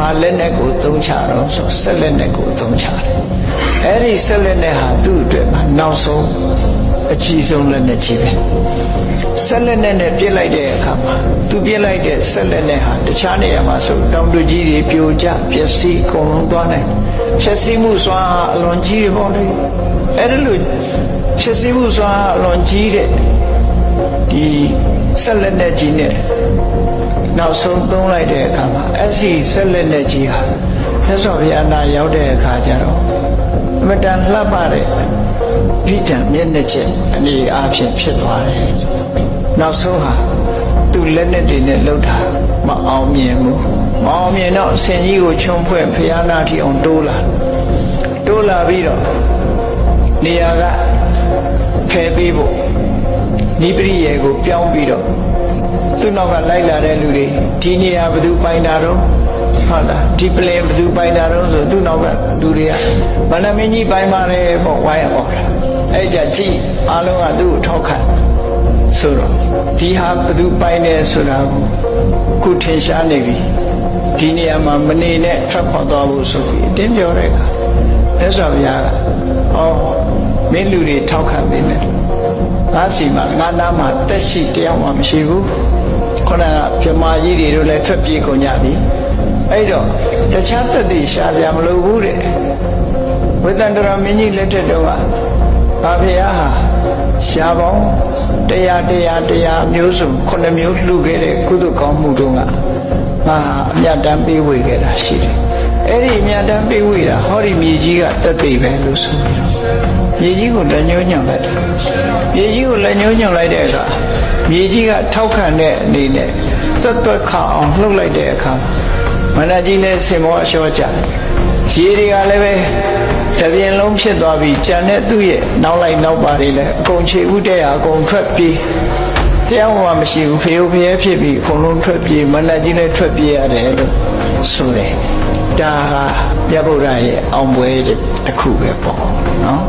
ဘာလက်နဲ့ကိုသုံးချတော့ဆိုဆက်လက်နဲ့ကိုသုံးချတယ်အဲ့ဒီဆက်လက်နဲ့ဟာသူ့အတွက်မှာနောက်ဆုံးအကြီးဆုံးလက်နဲ့ကြီးပဲဆက်လက်နဲ့ပြစ်လိုက်တဲ့အခါမှာသူပြစ်လိုက်တဲ့ဆက်လက်နဲ့ဟာတခြားနေရာမှာဆိုတောင်တကြီးတွေပြိုကျပျက်စီးအကုန်လုံးသွားနိုင်ဖြည့်ဆည်းမှုစွမ်းအလွန်ကြီးတယ်ပေါ့လေအဲ့ဒါလို့ဖြည့်ဆည်းမှုစွမ်းအလွန်ကြီးတဲ့ဒီဆက်လက်နဲ့ကြီးနဲ့နောက်ဆုံးသုံးလိုက်တဲ့အခါမှာအဲ့ဒီဆက်လက်နဲ့ကြီးဟာမြတ်စွာဘုရားနာရောက်တဲ့အခါကျတော့အမတန်လှပတဲ့ဗိဓာမျက်နှာချက်အနေအားဖြင့်ဖြစ်သွားတယ်နောက်ဆုံးဟာသူလက်နဲ့တွေနဲ့လှုပ်တာမအောင်မြင်ဘူးမအောင်မြင်တော့ဆင်ကြီးကိုခြုံဖွဲ့ဘုရားနာထီအောင်တိုးလာပြီးတော့နေရာကဖယ်ပေးဖို့နိပရိယေကိုပြောင်းပြီးတော့သူ့နောက်ကလိုက်လာတဲ့လူတွေဒီနေရာဘယ်သူပိုင်တာတော့ဟုတ်လားဒီပလင်ဘယ်သူပိုင်တာတော့ဆိုသူ့နောက်ကလူတွေကမန္တမင်းကြီးပိုင်ပါတယ်ပေါ့ဝိုင်းအောင်တာအဲ့ကြကြည့်အားလုံးကသူ့ကိုထောက်ခံဆိုတော့ဒီဟာဘယ်သူပိုင်တယ်ဆိုတာကိုခုထင်ရှားနေပြီဒီနေရာမှာမနေနဲ့ထွက်ခွာသွားဖို့ဆိုပြီးအတင်းပြောတဲ့အခါမြတ်စွာဘုရားကမင်းလူတွေထောက်ခံနေတယ်ငါစီမှာငါနာမှာတက်ရှိတရားမှမရှိဘူးခုနကဗြဟ္မာကြီးတွေတို့လည်းထွက်ပြေးကုန်ကြပြီအဲ့တော့တခြားသက်သေရှာစရာမလိုဘူးတဲ့ဝေတန္တရာမင်းကြီးလက်ထက်တော့ကဘာဖရားဟာရှားပေါင်းတရားမျိုးစုံ9မျိုးလှူခဲ့တဲ့ကုသိုလ်ကောင်းမှုတို့ကငါဟာအမြတ်တမ်းပေးဝေခဲ့တာရှိတယ်အဲ့ဒီအမြတ်တမ်းပေးဝေတာဟောဒီမြေကြီးကသက်သေပဲလို့ဆိုပြီးတော့မြေကြီးကိုလက်ညှိုးညွှန်လိုက်တယ်မြေကြီးကိုလက်ညှိုးညွှန်လိုက်တဲ့အခါမြေကြီးကထောက်ခံတဲ့အနေနဲ့တွက်ခအောင်လှုပ်လိုက်တဲ့အခါမန္တကြီးနဲ့ဆင်မောအလျှော့ကြရေတွေကလည်းပဲတပြင်းလုံးဖြစ်သွားပြီးကြံတဲ့သူ့ရဲ့နောက်လိုက်နောက်ပါတွေလည်းအကုန်ခြေဥတဲ့ဟာအကုန်ထွက်ပြေးတရားမှမရှိဘူးဖေဖျဲဖြစ်ပြီးအကုန်လုံးထွက်ပြေးမန္တကြီးလည်းထွက်ပြေးရတယ်လို့ဆိုတယ်ဒါဟာမြတ်ဗုဒ္ဓရဲ့အောင်ပွဲတစ်ခုပဲပေါ့နော်